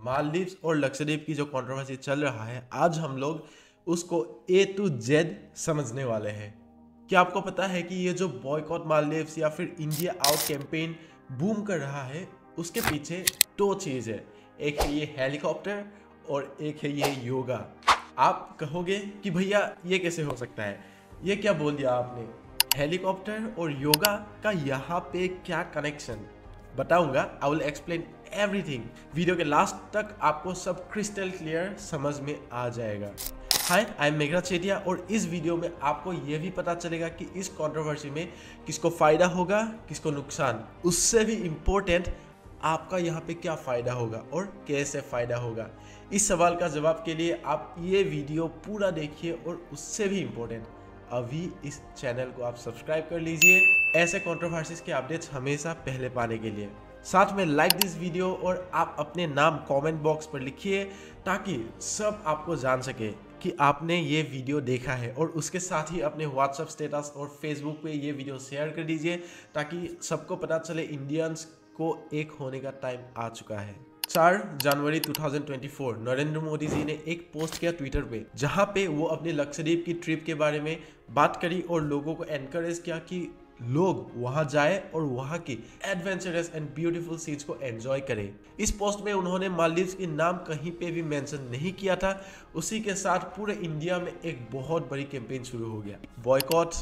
मालदीव्स और लक्षद्वीप की जो कंट्रोवर्सी चल रहा है, आज हम लोग उसको A to Z समझने वाले हैं। क्या आपको पता है कि ये जो बॉयकॉट मालदीव्स या फिर इंडिया आउट कैंपेन बूम कर रहा है, उसके पीछे दो चीज़ है। एक है ये हेलीकॉप्टर और एक है ये योगा। आप कहोगे कि भैया ये कैसे हो सकता है, ये क्या बोल दिया आपने? हेलीकॉप्टर और योगा का यहाँ पे क्या कनेक्शन बताऊंगा। I will explain everything. Video के लास्ट तक आपको सब क्रिस्टल क्लियर समझ में आ जाएगा। हाय, आई एम मेघराज चेटिया और इस वीडियो में आपको यह भी पता चलेगा कि इस कंट्रोवर्सी में किसको फायदा होगा, किसको नुकसान। उससे भी इम्पोर्टेंट आपका यहाँ पे क्या फ़ायदा होगा और कैसे फ़ायदा होगा। इस सवाल का जवाब के लिए आप ये वीडियो पूरा देखिए और उससे भी इम्पोर्टेंट अभी इस चैनल को आप सब्सक्राइब कर लीजिए ऐसे कंट्रोवर्सीज के अपडेट्स हमेशा पहले पाने के लिए। साथ में लाइक दिस वीडियो और आप अपने नाम कमेंट बॉक्स पर लिखिए ताकि सब आपको जान सके कि आपने ये वीडियो देखा है, और उसके साथ ही अपने व्हाट्सएप स्टेटस और फेसबुक पे ये वीडियो शेयर कर दीजिए ताकि सबको पता चले इंडियंस को एक होने का टाइम आ चुका है। 4 जनवरी 2024 नरेंद्र मोदी जी ने एक पोस्ट किया ट्विटर पे, जहां पे वो अपने लक्षद्वीप की ट्रिप के बारे में बात करी और लोगों को एनकरेज किया कि लोग वहां जाए और वहां की एडवेंचरस एंड ब्यूटीफुल सीन्स को एंजॉय करें। इस पोस्ट में उन्होंने मालदीव्स के नाम कहीं पे भी मेंशन नहीं किया था। उसी के साथ पूरे इंडिया में एक बहुत बड़ी कैंपेन शुरू हो गया, बॉयकॉट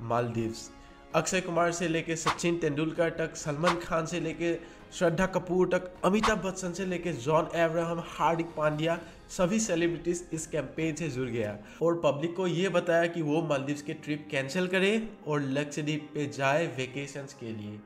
मालदीव्स। अक्षय कुमार से लेके सचिन तेंदुलकर तक, सलमान खान से लेके श्रद्धा कपूर तक, अमिताभ बच्चन से लेके जॉन अब्राहम, हार्दिक पांड्या, सभी सेलिब्रिटीज इस कैंपेन से जुड़ गया और पब्लिक को ये बताया कि वो मालदीव्स के ट्रिप कैंसिल करे और लक्षद्वीप पे जाए वेकेशंस के लिए।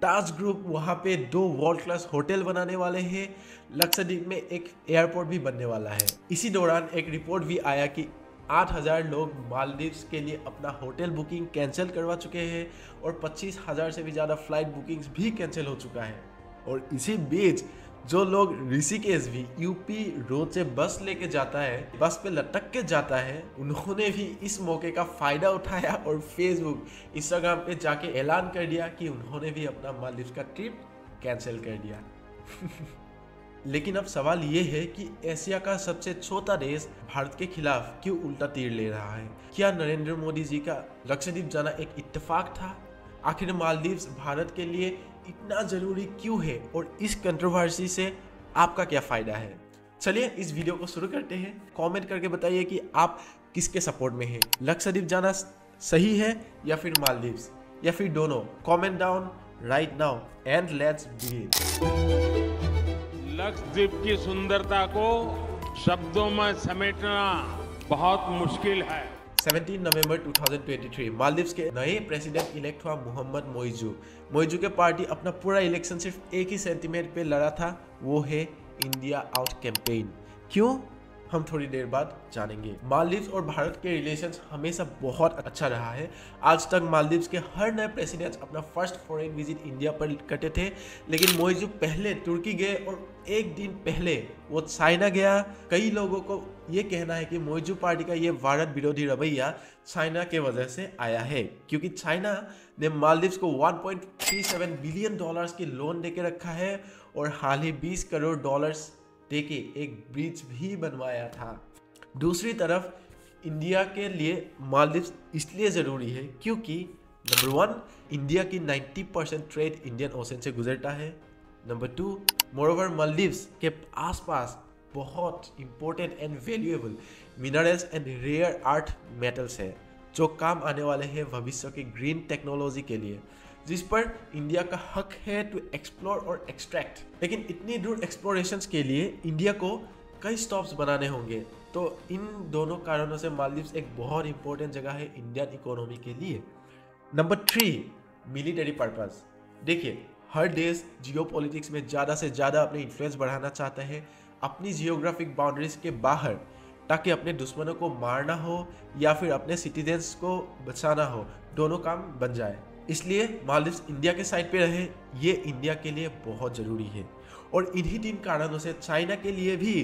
ताज ग्रुप वहाँ पे 2 वर्ल्ड क्लास होटल बनाने वाले हैं। लक्षद्वीप में एक एयरपोर्ट भी बनने वाला है। इसी दौरान एक रिपोर्ट भी आया कि 8,000 लोग मालदीव्स के लिए अपना होटल बुकिंग कैंसिल करवा चुके हैं और 25,000 से भी ज़्यादा फ्लाइट बुकिंग्स भी कैंसिल हो चुका है। और इसी बीच जो लोग ऋषिकेश भी यूपी रोड से बस लेके जाता है, बस पे लटक के जाता है, उन्होंने भी इस मौके का फ़ायदा उठाया और फेसबुक, इंस्टाग्राम पे जाके ऐलान कर दिया कि उन्होंने भी अपना मालदीव्स का ट्रिप कैंसिल कर दिया। लेकिन अब सवाल ये है कि एशिया का सबसे छोटा देश भारत के खिलाफ क्यों उल्टा तीर ले रहा है? क्या नरेंद्र मोदी जी का लक्षद्वीप जाना एक इत्तेफाक था? आखिर मालदीव्स भारत के लिए इतना जरूरी क्यों है और इस कंट्रोवर्सी से आपका क्या फायदा है? चलिए इस वीडियो को शुरू करते हैं। कमेंट करके बताइए कि आप किसके सपोर्ट में हैं, लक्षद्वीप जाना सही है या फिर मालदीव्स या फिर दोनों? Comment down right now and let's begin. Lakshadweep की सुंदरता को शब्दों में समेटना बहुत मुश्किल है। 17 नवंबर 2023 मालदीव्स के नए प्रेसिडेंट इलेक्ट हुआ मोहम्मद मोइजू के पार्टी अपना पूरा इलेक्शन सिर्फ एक ही सेंटीमेंट पे लड़ा था, वो है इंडिया आउट कैंपेन। क्यों, हम थोड़ी देर बाद जानेंगे। मालदीव्स और भारत के रिलेशंस हमेशा बहुत अच्छा रहा है। आज तक मालदीव्स के हर नए प्रेसिडेंट अपना फर्स्ट फॉरेन विजिट इंडिया पर करते थे, लेकिन मोइजू पहले तुर्की गए और एक दिन पहले वो चाइना गया। कई लोगों को ये कहना है कि मोइजू पार्टी का ये भारत विरोधी रवैया चाइना के वजह से आया है, क्योंकि चाइना ने मालदीव्स को $1.37 बिलियन की लोन देके रखा है और हाल ही $20 करोड़ देके एक ब्रिज भी बनवाया था। दूसरी तरफ इंडिया के लिए मालदीव्स इसलिए ज़रूरी है क्योंकि नंबर 1, इंडिया की 90% ट्रेड इंडियन ओशन से गुजरता है। नंबर 2, मोरओवर मालदीव्स के आसपास बहुत important and valuable minerals and rare earth metals है जो काम आने वाले हैं भविष्य की ग्रीन टेक्नोलॉजी के लिए, जिस पर इंडिया का हक है टू एक्सप्लोर और एक्सट्रैक्ट। लेकिन इतनी दूर एक्सप्लोरेशंस के लिए इंडिया को कई स्टॉप्स बनाने होंगे, तो इन दोनों कारणों से मालदीव्स एक बहुत इंपॉर्टेंट जगह है इंडियन इकोनॉमी के लिए। Number 3, military purpose. देखिए, हर देश जियोपॉलिटिक्स में ज़्यादा से ज़्यादा अपने इन्फ्लुएंस बढ़ाना चाहता है अपनी जियोग्राफिक बाउंड्रीज के बाहर, ताकि अपने दुश्मनों को मारना हो या फिर अपने सिटीजन्स को बचाना हो, दोनों काम बन जाए। इसलिए मालदीव्स इंडिया के साइड पे रहे, ये इंडिया के लिए बहुत ज़रूरी है। और इन्हीं 3 कारणों से चाइना के लिए भी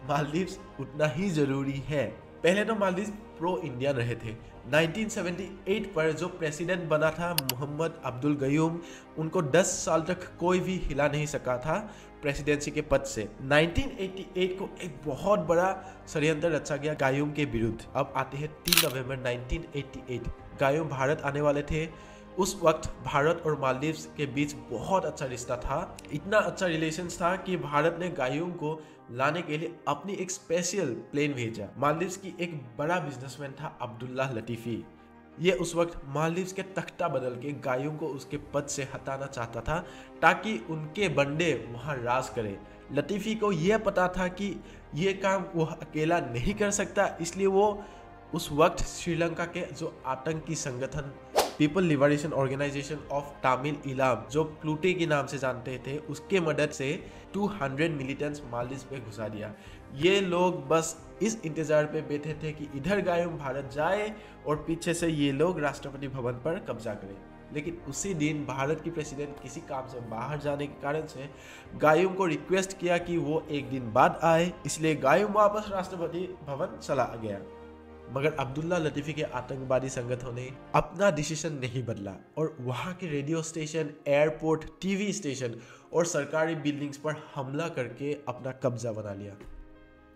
मालदीव्स उतना ही ज़रूरी है। पहले तो मालदीव प्रो इंडियन रहे थे। 1978 पर जो प्रेसिडेंट बना था मोहम्मद अब्दुल गयूम, उनको 10 साल तक कोई भी हिला नहीं सका था प्रेसिडेंसी के पद से। 1988 को एक बहुत बड़ा षड्यंत्र रचा गया गायूम के विरुद्ध। अब आते हैं 3 नवंबर 1988। गायूम भारत आने वाले थे। उस वक्त भारत और मालदीव के बीच बहुत अच्छा रिश्ता था, इतना अच्छा रिलेशंस था कि भारत ने गायूम को लाने के लिए अपनी एक स्पेशल प्लेन भेजा। मालदीव की एक बड़ा बिजनेसमैन था अब्दुल्ला लतीफ़ी। ये उस वक्त मालदीव के तख्ता बदल के गायूम को उसके पद से हटाना चाहता था ताकि उनके बंदे वहाँ राज करें। लतीफ़ी को यह पता था कि ये काम वो अकेला नहीं कर सकता, इसलिए वो उस वक्त श्रीलंका के जो आतंकी संगठन people liberation organization of Tamil Eelam, जो प्लूटे के नाम से जानते थे, उसके मदद से 200 मिलिटेंट्स मालदीव पे घुसा दिया। ये लोग बस इस इंतजार पे बैठे थे कि इधर गायूम भारत जाए और पीछे से ये लोग राष्ट्रपति भवन पर कब्जा करें। लेकिन उसी दिन भारत की प्रेसिडेंट किसी काम से बाहर जाने के कारण से गायूम को रिक्वेस्ट किया कि वो एक दिन बाद आए, इसलिए गायूम वापस राष्ट्रपति भवन चला गया। मगर अब्दुल्ला लतीफ़ी के आतंकवादी संगठनों ने अपना डिसीजन नहीं बदला और वहाँ के radio station, airport, TV station और सरकारी बिल्डिंग्स पर हमला करके अपना कब्जा बना लिया।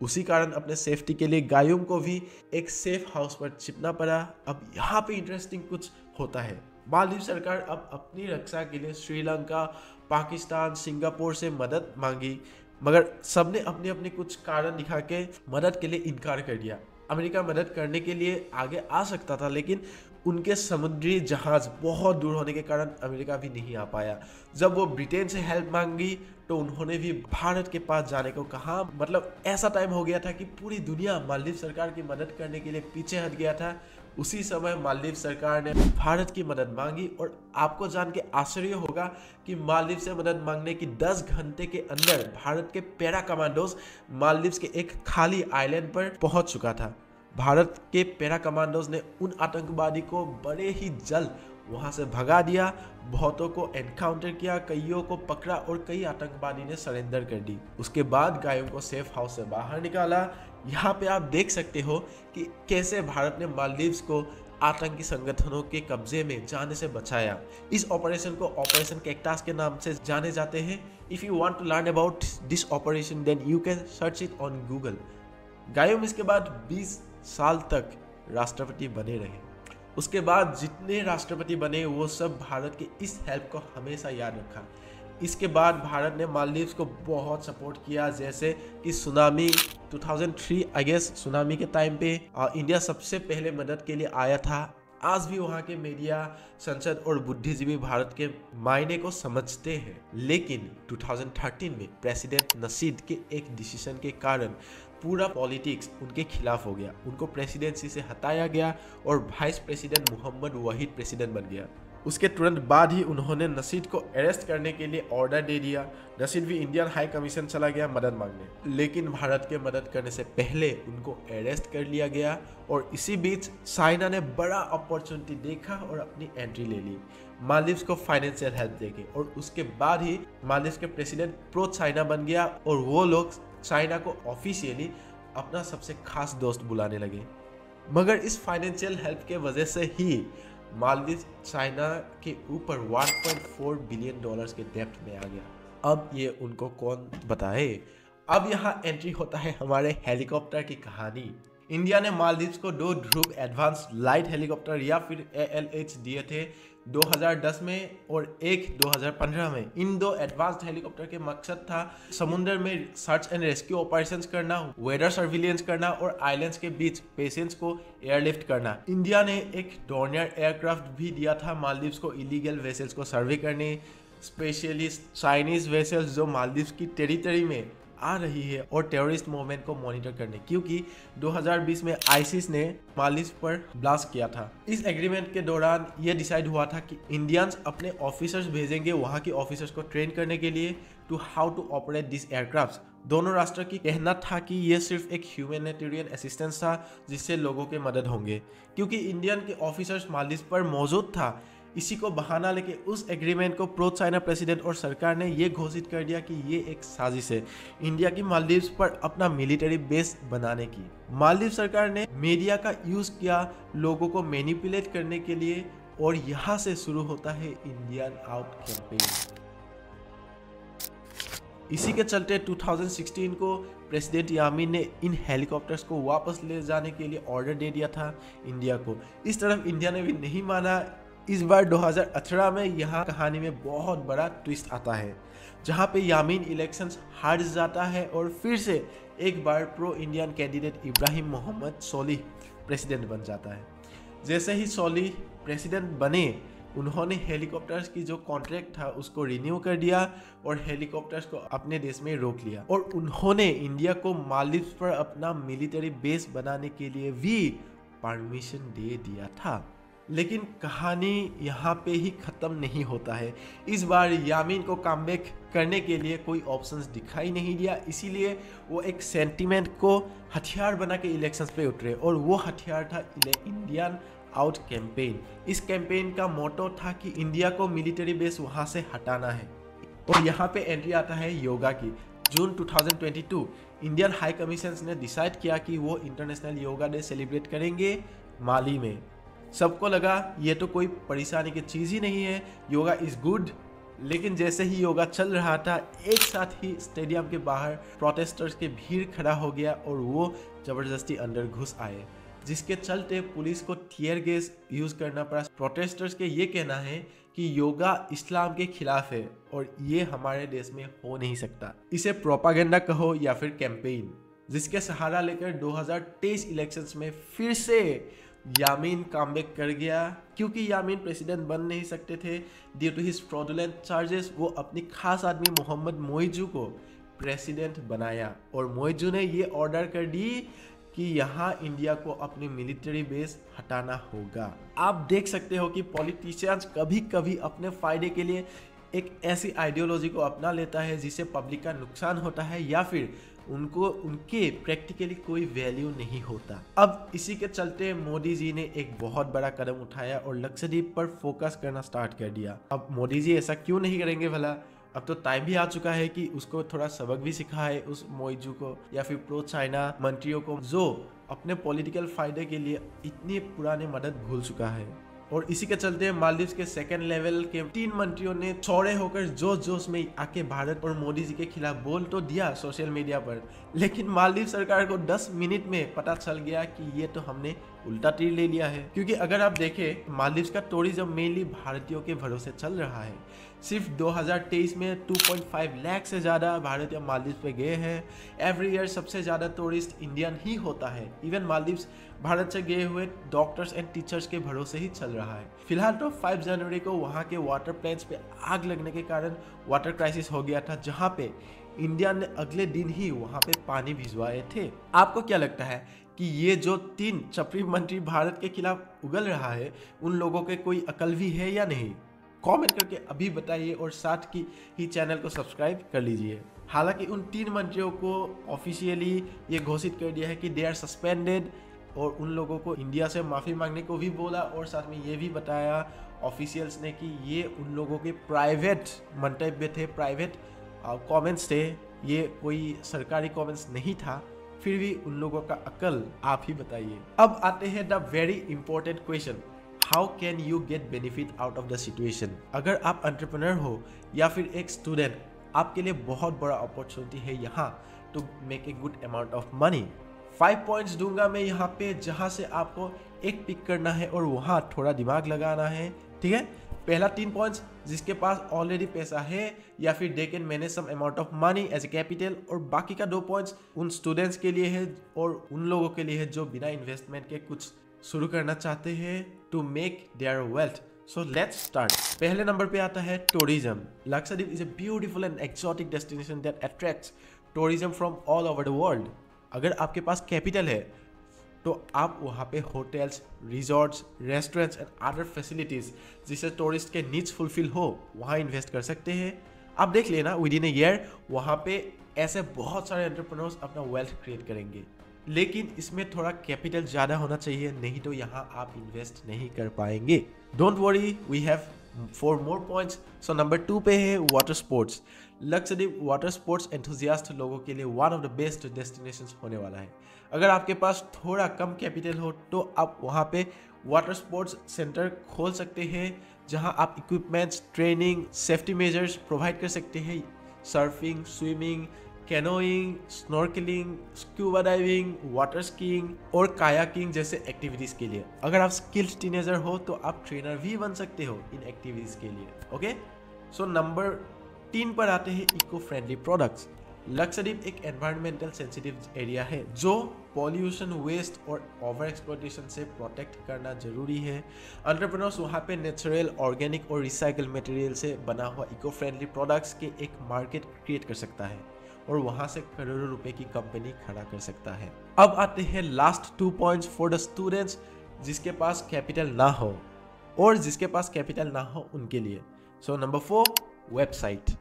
उसी कारण अपने सेफ्टी के लिए गायूम को भी एक सेफ हाउस पर छिपना पड़ा। अब यहाँ पे इंटरेस्टिंग कुछ होता है। मालदीव सरकार अब अपनी रक्षा के लिए श्रीलंका, पाकिस्तान, सिंगापुर से मदद मांगी, मगर सबने अपने अपने कुछ कारण दिखा के मदद के लिए इनकार कर दिया। अमेरिका मदद करने के लिए आगे आ सकता था, लेकिन उनके समुद्री जहाज बहुत दूर होने के कारण अमेरिका भी नहीं आ पाया। जब वो ब्रिटेन से हेल्प मांगी तो उन्होंने भी भारत के पास जाने को कहा। मतलब ऐसा टाइम हो गया था कि पूरी दुनिया मालदीव सरकार की मदद करने के लिए पीछे हट गया था। उसी समय मालदीव सरकार ने भारत की मदद मांगी और आपको जान के आश्चर्य होगा कि मालदीव से मदद मांगने की 10 घंटे के अंदर भारत के पैरा कमांडोज मालदीव के एक खाली आइलैंड पर पहुंच चुका था। भारत के पैरा कमांडोज ने उन आतंकवादी को बड़े ही जल्द वहां से भगा दिया, बहुतों को एनकाउंटर किया, कईयों को पकड़ा और कई आतंकवादी ने सरेंडर कर दी। उसके बाद गायूम को सेफ हाउस से बाहर निकाला। यहाँ पे आप देख सकते हो कि कैसे भारत ने मालदीव को आतंकी संगठनों के कब्जे में जाने से बचाया। इस ऑपरेशन को ऑपरेशन कैक्टस के नाम से जाने जाते हैं। If you want to learn about this operation then you can search it on Google. Gayoom इसके बाद 20 साल तक राष्ट्रपति बने रहे। उसके बाद जितने राष्ट्रपति बने वो सब भारत के इस हेल्प को हमेशा याद रखा। इसके बाद भारत ने मालदीव को बहुत सपोर्ट किया, जैसे कि सुनामी 2003 आई गेस, सुनामी के टाइम पे इंडिया सबसे पहले मदद के लिए आया था। आज भी वहाँ के मीडिया, संसद और बुद्धिजीवी भारत के मायने को समझते हैं। लेकिन 2013 में प्रेसिडेंट नसीद के एक डिसीजन के कारण पूरा पॉलिटिक्स उनके खिलाफ हो गया। उनको प्रेसिडेंसी से हटाया गया और vice president Mohammed Waheed president बन गया। उसके तुरंत बाद ही उन्होंने नसीद को अरेस्ट करने के लिए ऑर्डर दे दिया। नसीद भी इंडियन हाई कमीशन चला गया मदद मांगने, लेकिन भारत के मदद करने से पहले उनको अरेस्ट कर लिया गया। और इसी बीच चाइना ने बड़ा अपॉर्चुनिटी देखा और अपनी एंट्री ले ली मालदीव को फाइनेंशियल हेल्प देके। और उसके बाद ही मालदीव के प्रेसिडेंट प्रो चाइना बन गया और वो लोग चाइना को ऑफिशियली अपना सबसे खास दोस्त बुलाने लगे। मगर इस फाइनेंशियल हेल्प के वजह से ही मालदीव चाइना के ऊपर 1.4 बिलियन डॉलर्स के डेब्ट में आ गया। अब ये उनको कौन बताए। अब यहाँ एंट्री होता है हमारे हेलीकॉप्टर की कहानी। इंडिया ने मालदीव को 2 ध्रुव एडवांस लाइट हेलीकॉप्टर या फिर ALH दिए थे 2010 में और एक 2015 में। इन 2 एडवांस्ड हेलीकॉप्टर के मकसद था समुद्र में सर्च एंड रेस्क्यू ऑपरेशंस करना, वेदर सर्विलेंस करना और आइलैंड्स के बीच पेशेंट्स को एयरलिफ्ट करना। इंडिया ने एक डॉर्नियर एयरक्राफ्ट भी दिया था मालदीव को इलीगल वेसल्स को सर्वे करने, स्पेशली चाइनीज वेसल्स जो मालदीव की टेरिटरी में आ रही है और टेररिस्ट मूवमेंट को मॉनिटर करने, क्योंकि 2020 में आईसिस ने मालदीव पर ब्लास्ट किया था। इस एग्रीमेंट के दौरान यह डिसाइड हुआ था कि इंडियंस अपने ऑफिसर्स भेजेंगे वहां के ऑफिसर्स को ट्रेन करने के लिए to how to operate this aircraft. दोनों राष्ट्र की कहना था कि यह सिर्फ एक ह्यूमैनिटेरियन असिस्टेंस था जिससे लोगों के मदद होंगे। क्योंकि इंडियन के ऑफिसर्स मालदीव पर मौजूद था, इसी को बहाना लेके उस एग्रीमेंट को प्रो चाइना प्रेसिडेंट और सरकार ने ये घोषित कर दिया कि ये एक साजिश है इंडिया की मालदीव्स पर अपना मिलिट्री बेस बनाने की। मालदीव सरकार ने मीडिया का यूज किया लोगों को मैनिपुलेट करने के लिए और यहाँ से शुरू होता है इंडियन आउट कैंपेन। इसी के चलते 2016 को प्रेसिडेंट यामीन ने इन हेलीकॉप्टर्स को वापस ले जाने के लिए ऑर्डर दे दिया था इंडिया को। इस तरफ इंडिया ने भी नहीं माना। इस बार 2018 में यहाँ कहानी में बहुत बड़ा ट्विस्ट आता है, जहाँ पे यामीन इलेक्शंस हार जाता है और फिर से एक बार pro Indian candidate Ibrahim Mohamed Solih president बन जाता है। जैसे ही सोलिह प्रेसिडेंट बने, उन्होंने हेलीकॉप्टर्स की जो कॉन्ट्रैक्ट था उसको रिन्यू कर दिया और हेलीकॉप्टर्स को अपने देश में रोक लिया और उन्होंने इंडिया को मालदीव्स पर अपना मिलिट्री बेस बनाने के लिए भी परमिशन दे दिया था। लेकिन कहानी यहाँ पे ही ख़त्म नहीं होता है। इस बार यामीन को कमबैक करने के लिए कोई ऑप्शंस दिखाई नहीं दिया, इसीलिए वो एक सेंटीमेंट को हथियार बना के इलेक्शंस पे उतरे और वो हथियार था इंडियन आउट कैंपेन। इस कैंपेन का मोटो था कि इंडिया को मिलिट्री बेस वहाँ से हटाना है। और यहाँ पे एंट्री आता है योगा की। जून 2022 इंडियन हाई कमीशन ने डिसाइड किया कि वो इंटरनेशनल योगा डे सेलिब्रेट करेंगे माली में। सबको लगा ये तो कोई परेशानी की चीज़ ही नहीं है, योगा इज़ गुड। लेकिन जैसे ही योगा चल रहा था, एक साथ ही स्टेडियम के बाहर प्रोटेस्टर्स के भीड़ खड़ा हो गया और वो ज़बरदस्ती अंदर घुस आए, जिसके चलते पुलिस को टीयर गैस यूज़ करना पड़ा। प्रोटेस्टर्स के ये कहना है कि योगा इस्लाम के खिलाफ है और ये हमारे देश में हो नहीं सकता। इसे प्रोपागेंडा कहो या फिर कैंपेन, जिसके सहारा लेकर 2023 इलेक्शंस में फिर से यामीन कमबैक कर गया। क्योंकि यामीन प्रेसिडेंट बन नहीं सकते थे due to his fraudulent charges, वो अपनी खास आदमी मोहम्मद मोइजू को प्रेसिडेंट बनाया और मोइजू ने ये ऑर्डर कर दी कि यहाँ इंडिया को अपनी मिलिट्री बेस हटाना होगा। आप देख सकते हो कि पॉलिटिशियंस कभी कभी अपने फायदे के लिए एक ऐसी आइडियोलॉजी को अपना लेता है जिससे पब्लिक का नुकसान होता है या फिर उनको उनके प्रैक्टिकली कोई वैल्यू नहीं होता। अब इसी के चलते मोदी जी ने एक बहुत बड़ा कदम उठाया और लक्षद्वीप पर फोकस करना स्टार्ट कर दिया। अब मोदी जी ऐसा क्यों नहीं करेंगे भला? अब तो टाइम भी आ चुका है कि उसको थोड़ा सबक भी सिखाए उस मोइजू को या फिर प्रो चाइना मंत्रियों को जो अपने पॉलिटिकल फायदे के लिए इतनी पुरानी मदद भूल चुका है। और इसी के चलते मालदीव्स के सेकंड लेवल के 3 मंत्रियों ने चौड़े होकर जोश जोश में आके भारत और मोदी जी के खिलाफ बोल तो दिया सोशल मीडिया पर, लेकिन मालदीव सरकार को 10 मिनट में पता चल गया कि ये तो हमने उल्टा तीर ले लिया है। क्योंकि अगर आप देखें मालदीव्स का टूरिज्म मेनली भारतीयों के भरोसे चल रहा है। सिर्फ 2023 में 2.5 लाख से ज़्यादा भारतीय मालदीव्स पे गए हैं। एवरी ईयर सबसे ज़्यादा टूरिस्ट इंडियन ही होता है। इवन मालदीव्स भारत से गए हुए डॉक्टर्स एंड टीचर्स के भरोसे ही चल रहा है। फिलहाल तो 5 जनवरी को वहाँ के वाटर प्लांट्स पे आग लगने के कारण वाटर क्राइसिस हो गया था, जहाँ पे इंडिया ने अगले दिन ही वहाँ पे पानी भिजवाए थे। आपको क्या लगता है कि ये जो 3 चपरी मंत्री भारत के खिलाफ उगल रहा है, उन लोगों के कोई अकल भी है या नहीं? कमेंट करके अभी बताइए और साथ की ही चैनल को सब्सक्राइब कर लीजिए। हालांकि उन 3 मंत्रियों को ऑफिशियली ये घोषित कर दिया है कि दे आर सस्पेंडेड और उन लोगों को इंडिया से माफ़ी मांगने को भी बोला और साथ में ये भी बताया ऑफिशियल्स ने कि ये उन लोगों के प्राइवेट मंतव्य थे, प्राइवेट कमेंट्स थे, ये कोई सरकारी कमेंट्स नहीं था। फिर भी उन लोगों का अकल आप ही बताइए। अब आते हैं the very important question, how can you get benefit out of the situation. अगर आप एंटरप्रेन्योर हो या फिर एक स्टूडेंट, आपके लिए बहुत बड़ा अपॉर्चुनिटी है यहाँ to make a good amount of money. 5 points दूंगा मैं यहाँ पे, जहाँ से आपको एक पिक करना है और वहाँ थोड़ा दिमाग लगाना है, ठीक है। पहला 3 पॉइंट्स, जिसके पास ऑलरेडी पैसा है या फिर they can manage some amount of money as a capital, और बाकी का 2 पॉइंट्स उन स्टूडेंट्स के लिए है और उन लोगों के लिए है जो बिना इन्वेस्टमेंट के कुछ शुरू करना चाहते हैं to make their wealth. So let's start. पहले नंबर पे आता है tourism. Lakshadweep is a beautiful and exotic destination that attracts tourism from all over the world. अगर आपके पास कैपिटल है तो आप वहाँ पे hotels, resorts, restaurants and other facilities जिससे टूरिस्ट के नीड्स फुलफिल हो, वहाँ इन्वेस्ट कर सकते हैं। आप देख लेना विद इन ए ईयर वहाँ पे ऐसे बहुत सारे एंटरप्रेन्योर्स अपना वेल्थ क्रिएट करेंगे। लेकिन इसमें थोड़ा कैपिटल ज़्यादा होना चाहिए, नहीं तो यहाँ आप इन्वेस्ट नहीं कर पाएंगे। Don't worry, we have 4 more points. So number 2 पे है water sports. Lakshadweep water sports enthusiast लोगों के लिए one of the best destinations होने वाला है। अगर आपके पास थोड़ा कम कैपिटल हो तो आप वहाँ पे वाटर स्पोर्ट्स सेंटर खोल सकते हैं, जहाँ आप equipments, training, safety measures provide कर सकते हैं। Surfing, swimming, canoeing, snorkelling, scuba diving, water skiing और कायाकिंग जैसे एक्टिविटीज़ के लिए। अगर आप स्किल्ड टीनेजर हो तो आप ट्रेनर भी बन सकते हो इन एक्टिविटीज़ के लिए। ओके, सो नंबर 3 पर आते हैं इको फ्रेंडली प्रोडक्ट्स। लक्षद्वीप एक एनवायरमेंटल सेंसिटिव एरिया है जो पॉल्यूशन, वेस्ट और ओवर एक्सप्लॉयटेशन से प्रोटेक्ट करना जरूरी है। एंटरप्रेन्योर्स वहाँ पे नेचुरल, ऑर्गेनिक और रिसाइकल मटेरियल से बना हुआ इको फ्रेंडली प्रोडक्ट्स के एक मार्केट क्रिएट कर सकता है और वहाँ से करोड़ों रुपए की कंपनी खड़ा कर सकता है। अब आते हैं last 2 points for the students जिसके पास कैपिटल ना हो और जिसके पास कैपिटल ना हो उनके लिए। So number 4, website.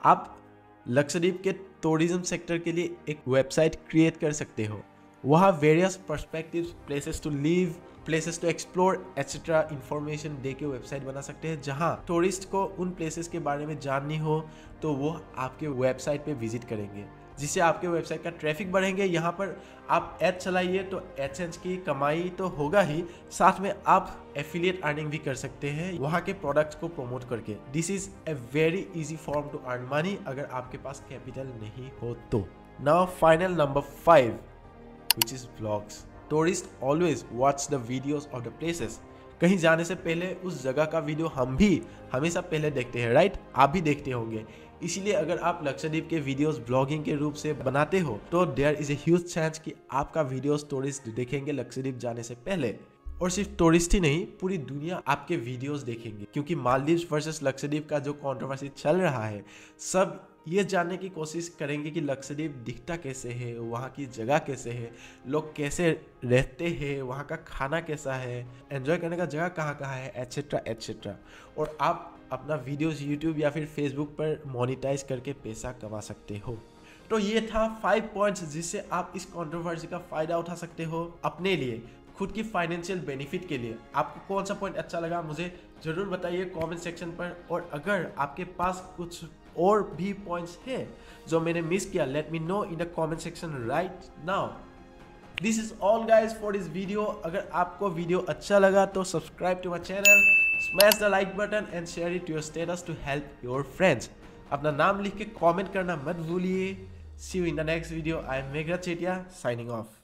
आप लक्षद्वीप के टूरिज्म सेक्टर के लिए एक वेबसाइट क्रिएट कर सकते हो। वहाँ various perspectives, places to live, places to explore etcetera information दे के वेबसाइट बना सकते हैं, जहाँ टूरिस्ट को उन प्लेसेस के बारे में जाननी हो तो वो आपके वेबसाइट पे विजिट करेंगे, जिससे आपके वेबसाइट का ट्रैफिक बढ़ेंगे। यहाँ पर आप एड चलाइए तो एडसेंस की कमाई तो होगा ही, साथ में आप एफिलिएट अर्निंग भी कर सकते हैं वहाँ के प्रोडक्ट्स को प्रमोट करके। This is a very easy form to earn money अगर आपके पास कैपिटल नहीं हो तो। Now final number 5 which is vlogs. Tourists always watch the videos of the places. कहीं जाने से पहले उस जगह का वीडियो हम भी हमेशा पहले देखते हैं, राइट? आप भी देखते होंगे। इसीलिए अगर आप लक्षद्वीप के वीडियोस ब्लॉगिंग के रूप से बनाते हो तो there is a huge chance कि आपका वीडियोस टूरिस्ट देखेंगे लक्षद्वीप जाने से पहले। और सिर्फ टूरिस्ट ही नहीं, पूरी दुनिया आपके वीडियोस देखेंगे, क्योंकि मालदीव्स वर्सेस लक्षद्वीप का जो कंट्रोवर्सी चल रहा है, सब ये जानने की कोशिश करेंगे कि लक्षद्वीप दिखता कैसे है, वहाँ की जगह कैसे है, लोग कैसे रहते हैं, वहाँ का खाना कैसा है, एंजॉय करने का जगह कहाँ कहाँ है, एटसेट्रा एटसेट्रा। और आप अपना वीडियोस यूट्यूब या फिर फेसबुक पर मोनिटाइज करके पैसा कमा सकते हो। तो ये था 5 पॉइंट्स जिससे आप इस कंट्रोवर्सी का फ़ायदा उठा सकते हो अपने लिए, खुद की फाइनेंशियल बेनिफिट के लिए। आपको कौन सा पॉइंट अच्छा लगा मुझे ज़रूर बताइए कमेंट सेक्शन पर। और अगर आपके पास कुछ और भी पॉइंट्स हैं जो मैंने मिस किया, let me know in the comment section right now. This is all guys for this video. अगर आपको वीडियो अच्छा लगा तो subscribe to my channel, smash the like button and share it to your status to help your friends. अपना नाम लिख के comment करना मत भूलिए। See you in the next video. I am Meghraj Chetia signing of.